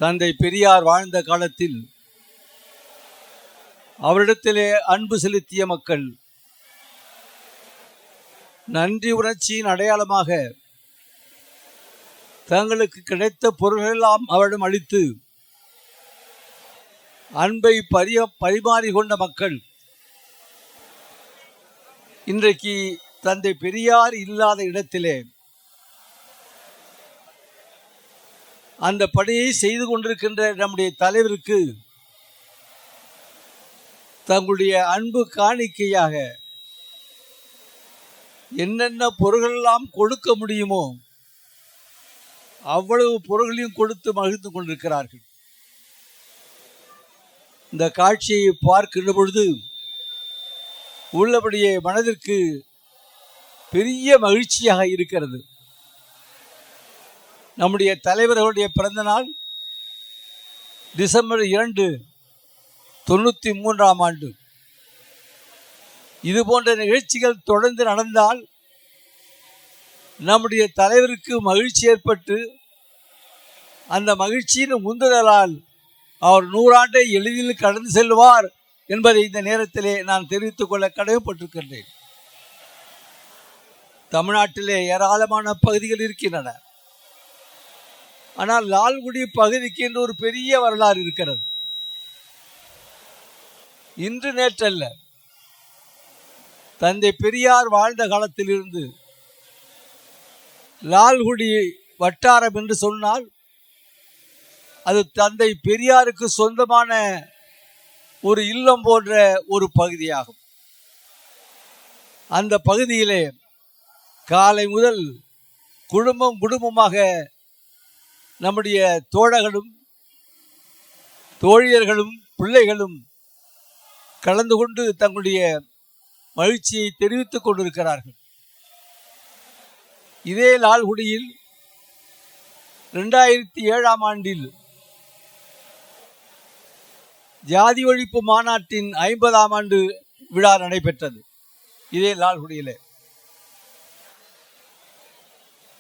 தந்தை பெரியார் வாழ்ந்த காலத்தில் அவரிடத்திலே அன்பு செலுத்திய மக்கள் நன்றி உணர்ச்சியின் அடையாளமாக தங்களுக்கு கிடைத்த பொருள்களெல்லாம் அவரிடம் அளித்து அன்பை பரிமாறிக்கொண்ட மக்கள் இன்றைக்கு தந்தை பெரியார் இல்லாத இடத்திலே அந்த பணியை செய்து கொண்டிருக்கின்ற நம்முடைய தலைவருக்கு தங்களுடைய அன்பு காணிக்கையாக என்னென்ன பொருள்களெல்லாம் கொடுக்க முடியுமோ அவ்வளவு பொருள்களையும் கொடுத்து மகிழ்ந்து கொண்டிருக்கிறார்கள். இந்த காட்சியை பார்க்கின்ற பொழுது உள்ளபடியே மனதிற்கு பெரிய மகிழ்ச்சியாக இருக்கிறது. நம்முடைய தலைவர்களுடைய பிறந்த நாள் டிசம்பர் 2, 1993ஆம் ஆண்டு. இது போன்ற நிகழ்ச்சிகள் தொடர்ந்து நடந்தால் நம்முடைய தலைவருக்கு மகிழ்ச்சி ஏற்பட்டு அந்த மகிழ்ச்சியின் உந்துதலால் அவர் 100 ஆண்டை எளிதில் கடந்து செல்வார் என்பதை இந்த நேரத்திலே நான் தெரிவித்துக் கொள்ள கடமைப்பட்டிருக்கின்றேன். தமிழ்நாட்டிலே ஏராளமான பகுதிகள் இருக்கின்றன. ஆனால் லால்குடி பகுதிக்கு என்று ஒரு பெரிய வரலாறு இருக்கிறது. இன்று நேற்றல்ல, தந்தை பெரியார் வாழ்ந்த காலத்திலிருந்து லால்குடி வட்டாரம் என்று சொன்னால் அது தந்தை பெரியாருக்கு சொந்தமான ஒரு இல்லம் போன்ற ஒரு பகுதியாகும். அந்த பகுதியிலே காலை முதல் குடும்பமாக நம்முடைய தோழர்களும் தோழியர்களும் பிள்ளைகளும் கலந்து கொண்டு தங்களுடைய மகிழ்ச்சியை தெரிவித்துக் கொண்டிருக்கிறார்கள். இதே லால்குடியில் 2007ஆம் ஆண்டில் ஜாதி ஒழிப்பு மாநாட்டின் 50ஆம் ஆண்டு விழா நடைபெற்றது. இதே லால்குடியிலே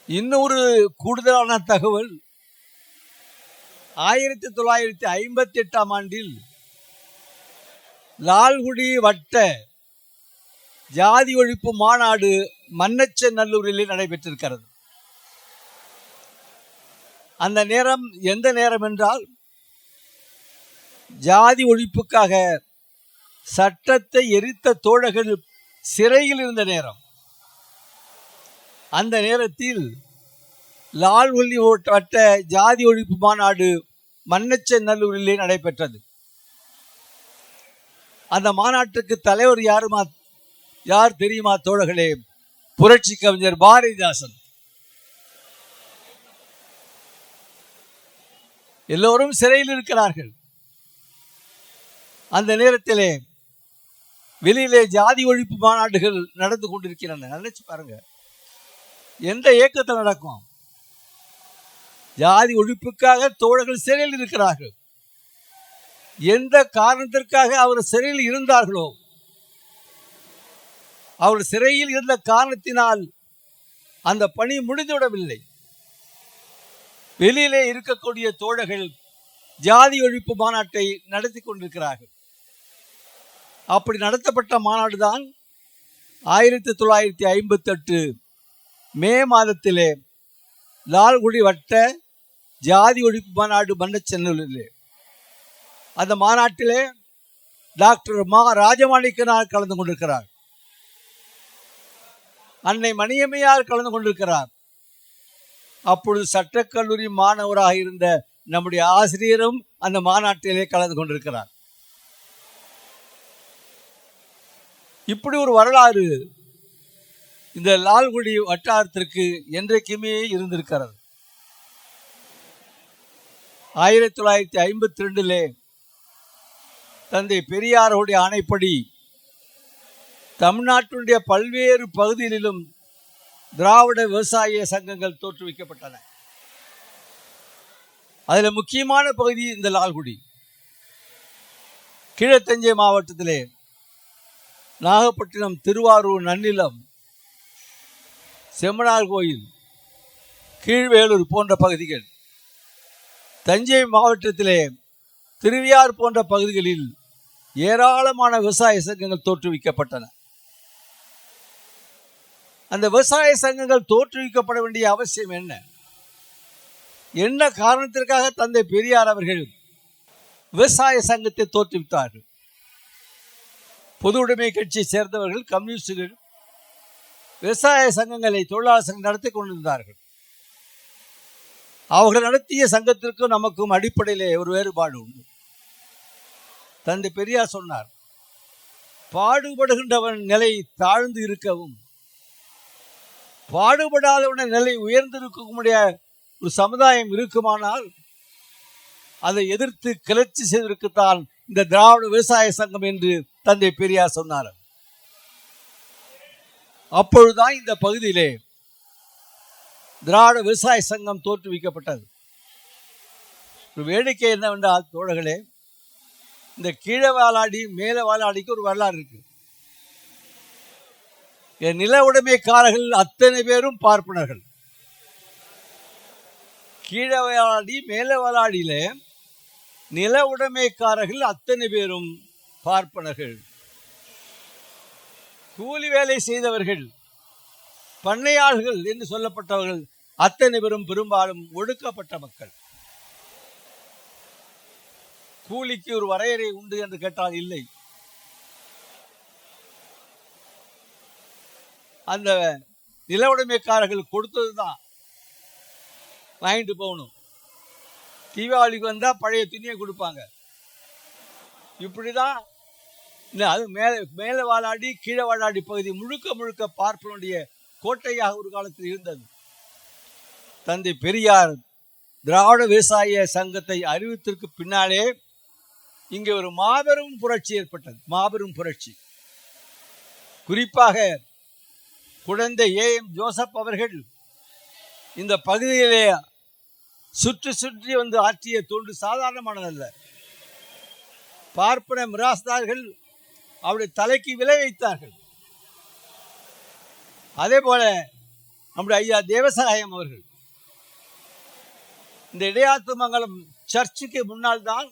இன்னொரு கூடுதலான தகவல், 1958ஆம் ஆண்டில் லால்குடி வட்ட ஜாதி ஒழிப்பு மாநாடு மன்னச்சநல்லூரிலே நடைபெற்றிருக்கிறது. அந்த நேரம் எந்த நேரம் என்றால் ஜாதி ஒழிப்புக்காக சட்டத்தை எரித்த தோழர்கள் சிறையில் இருந்த நேரம். அந்த நேரத்தில் லால்குடி வட்ட ஜாதி ஒழிப்பு மாநாடு மன்னச்சநல்லூரிலே நடைபெற்றது. அந்த மாநாட்டுக்கு தலைவர் யார் தெரியுமா தோழர்களே? புரட்சி கவிஞர் பாரதிதாசன். எல்லோரும் சிறையில் இருக்கிறார்கள். அந்த நேரத்திலே வெளியிலே ஜாதி ஒழிப்பு மாநாடுகள் நடந்து கொண்டிருக்கின்றன. நினைச்சு பாருங்க, எந்த இயக்கத்தில் நடக்கும்? ஜாதி ஒழிப்புக்காக தோழர்கள் சிறையில் இருக்கிறார்கள். எந்த காரணத்திற்காக அவர் சிறையில் இருந்தார்களோ, அவர் சிறையில் இருந்த காரணத்தினால் அந்த பணி முடிந்துவிடவில்லை. வெளியிலே இருக்கக்கூடிய தோழர்கள் ஜாதி ஒழிப்பு மாநாட்டை நடத்தி கொண்டிருக்கிறார்கள். அப்படி நடத்தப்பட்ட மாநாடு தான் 1958 மே மாதத்திலே லால்குடி வட்ட ஜாதி ஒழிப்பு மாநாடு மன்னச்சநல்லூரிலே. அந்த மாநாட்டிலே டாக்டர் மா ராஜமாணிக்கனார் கலந்து கொண்டிருக்கிறார். அன்னை மணியம்மையார் கலந்து கொண்டிருக்கிறார். அப்பொழுது சட்டக்கல்லூரி மாணவராக இருந்த நம்முடைய ஆசிரியரும் அந்த மாநாட்டிலே கலந்து கொண்டிருக்கிறார். இப்படி ஒரு வரலாறு இந்த லால்குடி வட்டாரத்திற்கு என்றைக்குமே இருந்திருக்கிறது. 1952 தந்தை பெரியாருடைய ஆணைப்படி தமிழ்நாட்டினுடைய பல்வேறு பகுதிகளிலும் திராவிட விவசாய சங்கங்கள் தோற்றுவிக்கப்பட்டன. அதில் முக்கியமான பகுதி இந்த லால்குடி. கீழத்தஞ்சை மாவட்டத்திலே நாகப்பட்டினம், திருவாரூர், நன்னிலம், செம்மனார் கோயில், கீழ்வேலூர் போன்ற பகுதிகள், தஞ்சை மாவட்டத்திலே திருவையார் போன்ற பகுதிகளில் ஏராளமான விவசாய சங்கங்கள் தோற்றுவிக்கப்பட்டன. அந்த விவசாய சங்கங்கள் தோற்றுவிக்கப்பட வேண்டிய அவசியம் என்ன? என்ன காரணத்திற்காக தந்தை பெரியார் அவர்கள் விவசாய சங்கத்தை தோற்றுவித்தார்கள்? பொது உடைமை கட்சியை சேர்ந்தவர்கள், கம்யூனிஸ்டுகள் விவசாய சங்கங்களை தொழிலாளர் சங்கம் நடத்தி கொண்டிருந்தார்கள். அவர்கள் நடத்திய சங்கத்திற்கும் நமக்கும் அடிப்படையிலே ஒரு வேறுபாடு உண்டு. தந்தை பெரியார் சொன்னார், பாடுபடுகின்றவன் நிலை தாழ்ந்து இருக்கவும் பாடுபடாதவன நிலை உயர்ந்திருக்கக்கூடிய ஒரு சமுதாயம் இருக்குமானால் அதை எதிர்த்து கிளர்ச்சி செய்வதற்குத்தான் இந்த திராவிட விவசாய சங்கம் என்று தந்தை பெரியார் சொன்னார். அப்பொழுதுதான் இந்த பகுதியிலே திராவிட விவசாய சங்கம் தோற்றுவிக்கப்பட்டது. ஒரு வேடிக்கை என்னவென்றால் தோழர்களே, இந்த கீழே வாலாடி மேலே வாலாடிக்கு ஒரு வரலாறு இருக்கு. என் நில உடைமைக்காரர்கள் அத்தனை பேரும் பார்ப்பனர்கள். கீழே வாலாடி மேலே வாலாடியில நில உடைமைக்காரர்கள் அத்தனை பேரும் பார்ப்பனர்கள். கூலி வேலை செய்தவர்கள், பண்ணையாளர்கள் என்று சொல்லப்பட்டவர்கள் அத்தனை பேரும் பெரும்பாலும் ஒடுக்கப்பட்ட மக்கள். கூலிக்கு ஒரு வரையறை உண்டு என்று கேட்டால் இல்லை. அந்த நில உடைமைக்காரர்கள் கொடுத்ததுதான் வாங்கிட்டு போகணும். தீபாவளிக்கு வந்தால் பழைய துணியை கொடுப்பாங்க. இப்படிதான் அது மேலே வாலாடி கீழே வாலாடி பகுதி முழுக்க முழுக்க பார்ப்பனுடைய கோட்டையாக ஒரு காலத்தில் இருந்தது. தந்தை பெரியார் திராவிட விவசாய சங்கத்தை அறிவித்திற்கு பின்னாலே இங்கே ஒரு மாபெரும் புரட்சி ஏற்பட்டது. மாபெரும் புரட்சி. குறிப்பாக குழந்தை ஏஎம் ஜோசப் அவர்கள் இந்த பகுதியிலே சுற்றி சுற்றி வந்து ஆற்றிய தொண்டு சாதாரணமானதல்ல. பார்ப்பன மிராஸ்தார்கள் அவருடைய தலைக்கு விலை வைத்தார்கள். அதே போல நம்முடைய ஐயா தேவசகாயம் அவர்கள் இந்த இடையாத்துமங்கலம் சர்ச்சுக்கு முன்னால் தான்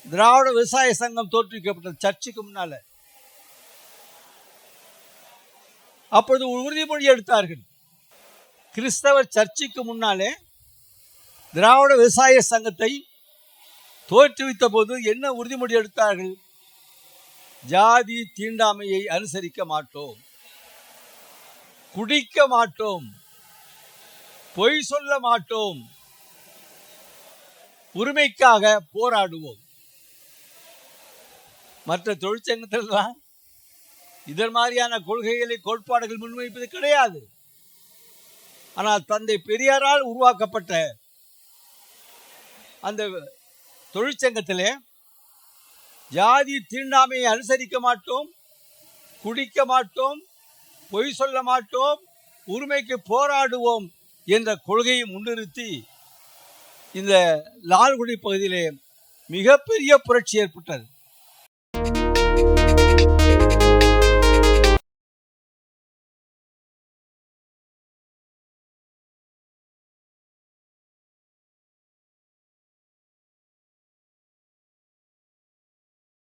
திராவிட விவசாய சங்கம் தோற்றுவிக்கப்பட்டது. சர்ச்சுக்கு முன்னால அப்பொழுது உறுதிமொழி எடுத்தார்கள். கிறிஸ்தவர் சர்ச்சுக்கு முன்னாலே திராவிட விவசாய சங்கத்தை தோற்றுவித்த போது என்ன உறுதிமொழி எடுத்தார்கள்? ஜாதி தீண்டாமையை அனுசரிக்க மாட்டோம், குடிக்க மாட்டோம், பொய் சொல்ல மாட்டோம், உரிமைக்காக போராடுவோம். மற்ற தொழிற்சங்கத்தில்தான் இதன் மாதிரியான கொள்கைகளை கோட்பாடுகள் முன்வைப்பது கிடையாது. ஆனால் தந்தை பெரியாரால் உருவாக்கப்பட்ட அந்த தொழிற்சங்கத்திலே ஜாதி தீண்டாமையை அனுசரிக்க மாட்டோம், குடிக்க மாட்டோம், பொய் சொல்ல மாட்டோம், உரிமைக்கு போராடுவோம் என்ற கொள்கையை முன்னிறுத்தி இந்த லால்குடி பகுதியிலே மிகப்பெரிய புரட்சி ஏற்பட்டது.